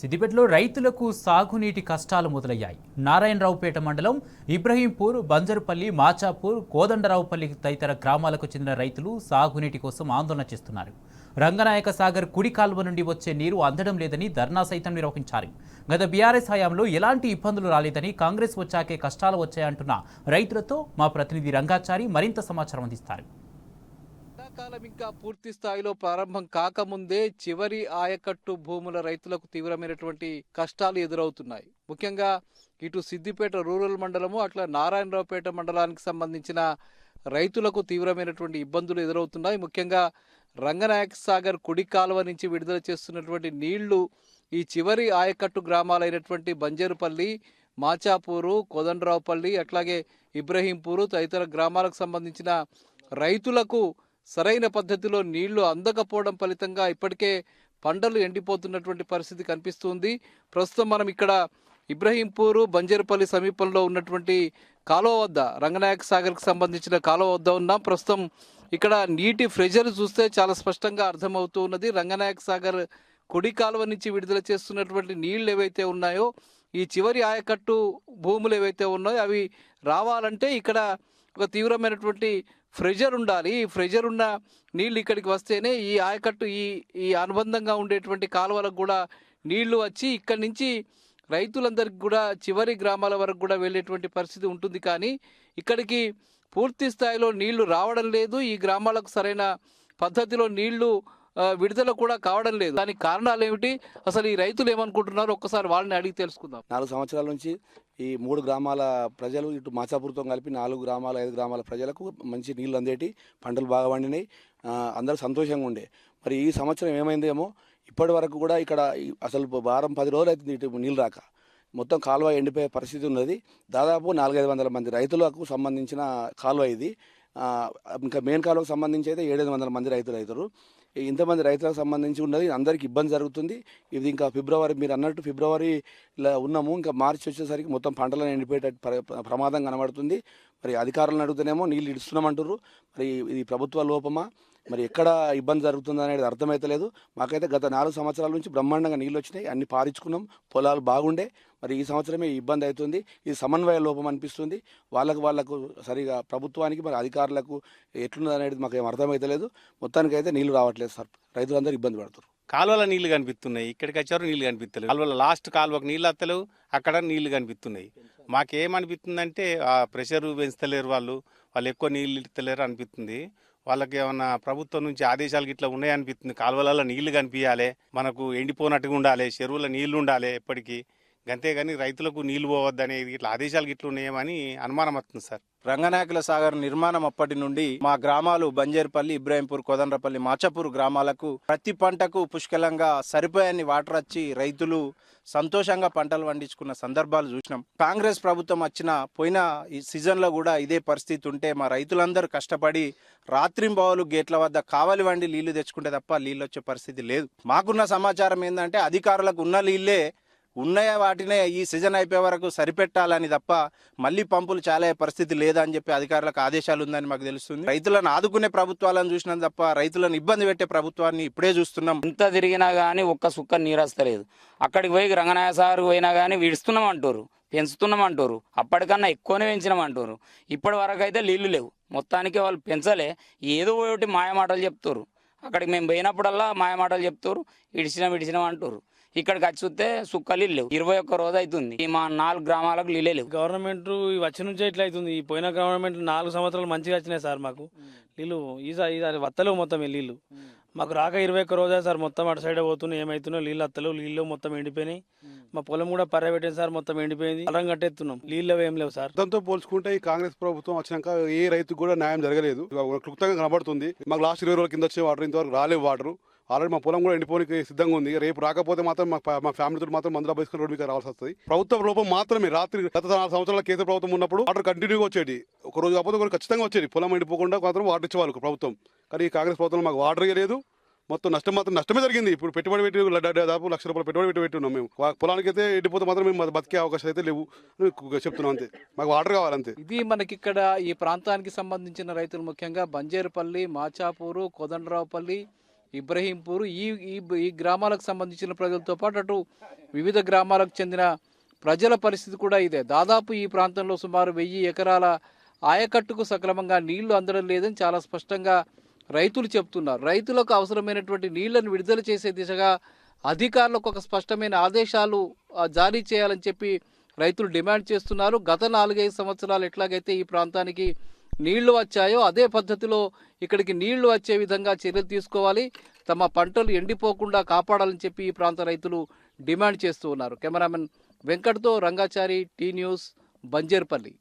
సిద్దిపేటలో రైతులకు సాగునీటి కష్టాలు మొదలయ్యాయి. నారాయణరావుపేట మండలం ఇబ్రహీంపూర్, బంజరుపల్లి, మాచాపూర్, కోదండరావుపల్లి తదితర గ్రామాలకు చెందిన రైతులు సాగునీటి కోసం ఆందోళన చేస్తున్నారు. రంగనాయక సాగర్ కుడి కాలువ నుండి వచ్చే నీరు అందడం లేదని ధర్నా సైతం నిర్వహించారు. గత బీఆర్ఎస్ హయాంలో ఎలాంటి ఇబ్బందులు రాలేదని, కాంగ్రెస్ వచ్చాకే కష్టాలు వచ్చాయంటున్న రైతులతో మా ప్రతినిధి రంగాచారి మరింత సమాచారం అందిస్తారు. కాలం ఇంకా పూర్తి స్థాయిలో ప్రారంభం కాకముందే చివరి ఆయకట్టు భూముల రైతులకు తీవ్రమైనటువంటి కష్టాలు ఎదురవుతున్నాయి. ముఖ్యంగా ఇటు సిద్దిపేట రూరల్ మండలము, అట్లా నారాయణరావుపేట మండలానికి సంబంధించిన రైతులకు తీవ్రమైనటువంటి ఇబ్బందులు ఎదురవుతున్నాయి. ముఖ్యంగా రంగనాయక సాగర్ కుడి కాలువ నుంచి విడుదల చేస్తున్నటువంటి నీళ్లు ఈ చివరి ఆయకట్టు గ్రామాలైనటువంటి బంజరుపల్లి, మాచాపూరు, కోదండరావుపల్లి, అట్లాగే ఇబ్రహీంపూరు తదితర గ్రామాలకు సంబంధించిన రైతులకు సరైన పద్ధతిలో నీళ్లు అందకపోవడం ఫలితంగా ఇప్పటికే పంటలు ఎండిపోతున్నటువంటి పరిస్థితి కనిపిస్తుంది. ప్రస్తుతం మనం ఇక్కడ ఇబ్రహీంపూరు, బంజరుపల్లి సమీపంలో ఉన్నటువంటి కాలువ వద్ద, రంగనాయక సాగర్కి సంబంధించిన కాలువ వద్ద ఉన్నాం. ప్రస్తుతం ఇక్కడ నీటి ప్రెషర్ చూస్తే చాలా స్పష్టంగా అర్థమవుతూ ఉన్నది. రంగనాయక సాగర్ కుడి కాలువ నుంచి విడుదల చేస్తున్నటువంటి నీళ్లు ఏవైతే ఉన్నాయో, ఈ చివరి ఆయకట్టు భూములు ఏవైతే ఉన్నాయో అవి రావాలంటే ఇక్కడ ఒక తీవ్రమైనటువంటి ప్రెషర్ ఉండాలి. ఈ ప్రెషర్ ఉన్న నీళ్లు ఇక్కడికి వస్తేనే ఈ ఆయకట్టు ఈ అనుబంధంగా ఉండేటువంటి కాలువలకు కూడా నీళ్లు వచ్చి ఇక్కడి నుంచి రైతులందరికీ కూడా చివరి గ్రామాల వరకు కూడా వెళ్ళేటువంటి పరిస్థితి ఉంటుంది. కానీ ఇక్కడికి పూర్తి స్థాయిలో నీళ్లు రావడం లేదు. ఈ గ్రామాలకు సరైన పద్ధతిలో నీళ్లు విడుదల కూడా కావడం లేదు. దానికి కారణాలు ఏమిటి, అసలు ఈ రైతులు ఏమనుకుంటున్నారు, ఒక్కసారి వాళ్ళని అడిగి తెలుసుకుందాం. 4 సంవత్సరాల నుంచి ఈ 3 గ్రామాల ప్రజలు, ఇటు మాచాపూర్తో కలిపి 4 గ్రామాల 5 గ్రామాల ప్రజలకు మంచి నీళ్ళు అందేటి, పంటలు బాగా పండినాయి, అందరూ సంతోషంగా ఉండే. మరి ఈ సంవత్సరం ఏమైందేమో, ఇప్పటి వరకు కూడా ఇక్కడ అసలు వారం 10 రోజులు అవుతుంది ఇటు నీళ్ళు రాక, మొత్తం కాలువ ఎండిపోయే పరిస్థితి ఉన్నది. దాదాపు 400-500 మంది రైతులకు సంబంధించిన కాలువ ఇది. ఇంకా మెయిన్ కాలువకు సంబంధించి అయితే 700 మంది రైతులు అవుతారు. ఇంతమంది రైతులకు సంబంధించి ఉన్నది, అందరికీ ఇబ్బంది జరుగుతుంది. ఇది ఇంకా ఫిబ్రవరి, మీరు అన్నట్టు ఫిబ్రవరిలో ఉన్నాము, ఇంకా మార్చి వచ్చేసరికి మొత్తం పంటలను ఎండిపోయేట ప్రమాదం కనబడుతుంది. మరి అధికారులను అడుగుతూనేమో నీళ్ళు ఇస్తున్నామంటారు. మరి ఇది ప్రభుత్వ లోపమా, మరి ఎక్కడ ఇబ్బంది జరుగుతుంది అనేది అర్థమైతలేదు. మాకైతే గత 4 సంవత్సరాల నుంచి బ్రహ్మాండంగా నీళ్ళు వచ్చినాయి, అన్ని పారించుకున్నాం, పొలాలు బాగుండే. మరి ఈ సంవత్సరమే ఇబ్బంది అవుతుంది. ఇది సమన్వయ లోపం అనిపిస్తుంది. వాళ్ళకు సరిగా ప్రభుత్వానికి మరి అధికారులకు ఎట్లున్నది అనేది మాకు ఏం అర్థమైతలేదు. మొత్తానికి అయితే నీళ్లు రావట్లేదు సార్, రైతులందరూ ఇబ్బంది పడుతున్నారు. కాలువల నీళ్లు కనిపిస్తున్నాయి, ఇక్కడికి వచ్చారు నీళ్లు కనిపిస్తలేవు. కాలువల లాస్ట్ కాలువకు నీళ్ళు వస్తలేవు, అక్కడ నీళ్లు కనిపిస్తున్నాయి. మాకేమనిపిస్తుందంటే ఆ ప్రెషర్ పెంచుతలేరు వాళ్ళు ఎక్కువ నీళ్ళు ఇస్తలేరు అనిపిస్తుంది. వాళ్ళకి ఏమన్నా ప్రభుత్వం నుంచి ఆదేశాలు ఇట్లా ఉన్నాయనిపిస్తుంది. కాలువలలో నీళ్లు కనిపించాలి, మనకు ఎండిపోనట్టుగా ఉండాలి, చెరువుల నీళ్లు ఉండాలి ఎప్పటికీ, అంతేగాని రైతులకు నీళ్లు పోవద్దని ఇట్లా ఆదేశాలు గిట్ల ఉన్నాయేమని అనుమానం వస్తుంది సార్. రంగనాయకుల సాగర్ నిర్మాణం అప్పటి నుండి మా గ్రామాలు బంజేరుపల్లి, ఇబ్రాహీంపూర్, కోదండరపల్లి, మాచాపూర్ గ్రామాలకు ప్రతి పంటకు పుష్కలంగా సరిపోయని వాటర్ వచ్చి రైతులు సంతోషంగా పంటలు పండించుకున్న సందర్భాలు చూసినాం. కాంగ్రెస్ ప్రభుత్వం వచ్చిన పోయిన ఈ సీజన్లో కూడా ఇదే పరిస్థితి ఉంటే మా రైతులందరూ కష్టపడి రాత్రింబావులు గేట్ల వద్ద కావలి వండి నీళ్లు తెచ్చుకుంటే తప్ప నీళ్ళు వచ్చే పరిస్థితి లేదు. మాకున్న సమాచారం ఏంటంటే అధికారులకు ఉన్న నీళ్ళే ఉన్నాయా, వాటినే ఈ సీజన్ అయిపోయే వరకు సరిపెట్టాలని తప్ప మళ్ళీ పంపులు చాలా పరిస్థితి లేదని చెప్పి అధికారులకు ఆదేశాలు ఉందని మాకు తెలుస్తుంది. రైతులను ఆదుకునే ప్రభుత్వాలను చూసినాం తప్ప రైతులను ఇబ్బంది పెట్టే ప్రభుత్వాన్ని ఇప్పుడే చూస్తున్నాం. ఎంత తిరిగినా కానీ ఒక్క సుక్క నీరు వస్తలేదు. అక్కడికి పోయి రంగనాయక సాగర్ పోయినా కానీ విడుస్తున్నాం అంటారు, పెంచుతున్నాం అంటారు, అప్పటికన్నా ఎక్కువనే పెంచినాం అంటారు. ఇప్పటి వరకు అయితే నీళ్లు లేవు. మొత్తానికి వాళ్ళు పెంచలే, ఏదో ఒకటి మాయమాటలు చెప్తారు. అక్కడికి మేము పోయినప్పుడల్లా మాయమాటలు చెప్తారు, ఇడిచినాం అంటారు. ఇక్కడికి వచ్చి చూస్తే సుక్కలు లేవు. 21 రోజు అవుతుంది మా 4 గ్రామాలకు నీళ్ళే లేవు. గవర్నమెంట్ వచ్చి నుంచే ఇట్లా అవుతుంది. ఈ పోయిన గవర్నమెంట్ 4 సంవత్సరాలు మంచిగా వచ్చినాయి సార్. మాకు నీళ్ళు ఈసారి వత్తలేవు, మొత్తం నీళ్ళు మాకు రాక 21 రోజే సార్. మొత్తం అటు సైడ్ పోతున్నాయి, ఏమవుతున్నావు నీళ్ళు వత్తలేవు. నీళ్ళు మొత్తం ఎండిపోయినాయి. మా పొలం కూడా పర్యబెట్టింది సార్, మొత్తం ఎండిపోయింది. అలం కట్టేస్తున్నాం, నీళ్ళు ఏం లేవు సార్. దాంతో పోల్చుకుంటే ఈ కాంగ్రెస్ ప్రభుత్వం వచ్చినాక ఏ రైతుకు కూడా న్యాయం జరగలేదు. క్లుప్తంగా కనబడుతుంది. మాకు లాస్ట్ 20 రోజుల కింద వచ్చే వాటర్ ఇంతవరకు రాలేవు. వాటర్ ఆల్రెడీ మా పొలం కూడా ఎండిపోనికి సిద్ధంగా ఉంది. రేపు రాకపోతే మాత్రం మా ఫ్యామిలీతో మాత్రం మందులు బయసుకుని రోడ్డు మీద రావాల్సి వస్తుంది. ప్రభుత్వ లోపం మాత్రమే. రాత్రి గత 4 సంవత్సరాల కేంద్ర ప్రభుత్వం ఉన్నప్పుడు వాటర్ కంటిన్యూగా వచ్చేది. ఒక రోజు కాకపోతే ఒకరు ఖచ్చితంగా వచ్చేది. పొలం ఎండిపోకుండా మాత్రం వాటర్ ఇచ్చేవాళ్ళు ప్రభుత్వం. కానీ ఈ కాంగ్రెస్ ప్రభుత్వం మాకు వాటర్ లేదు. మొత్తం నష్టమే జరిగింది. ఇప్పుడు పెట్టుబడి పెట్టి దాదాపు ₹1,00,000 పెట్టుబడి పెట్టున్నాం మేము. పొలానికి అయితే ఎండిపోతే మాత్రం మేము బతికే అవకాశం అయితే లేవు చెప్తున్నాం. అంతే, మాకు వాటర్ కావాలంతే. ఇది మనకిక్కడ ఈ ప్రాంతానికి సంబంధించిన రైతులు ముఖ్యంగా బంజేరుపల్లి, మాచాపూరు, కోదండరావుపల్లి, ఇబ్రహీంపూర్ ఈ గ్రామాలకు సంబంధించిన ప్రజలతో పాటు అటు వివిధ గ్రామాలకు చెందిన ప్రజల పరిస్థితి కూడా ఇదే. దాదాపు ఈ ప్రాంతంలో సుమారు 1000 ఎకరాల ఆయకట్టుకు సక్రమంగా నీళ్లు అందడం లేదని చాలా స్పష్టంగా రైతులు చెప్తున్నారు. రైతులకు అవసరమైనటువంటి నీళ్లను విడుదల చేసే దిశగా అధికారులకు ఒక స్పష్టమైన ఆదేశాలు జారీ చేయాలని చెప్పి రైతులు డిమాండ్ చేస్తున్నారు. గత 4-5 సంవత్సరాలు ఎట్లాగైతే ఈ ప్రాంతానికి నీళ్లు వచ్చాయో అదే పద్ధతిలో ఇక్కడికి నీళ్లు వచ్చే విధంగా చర్యలు తీసుకోవాలి, తమ పంటలు ఎండిపోకుండా కాపాడాలని చెప్పి ఈ ప్రాంత రైతులు డిమాండ్ చేస్తూ ఉన్నారు. కెమెరామెన్ వెంకట్తో రంగాచారి, టీ న్యూస్, బంజేర్పల్లి.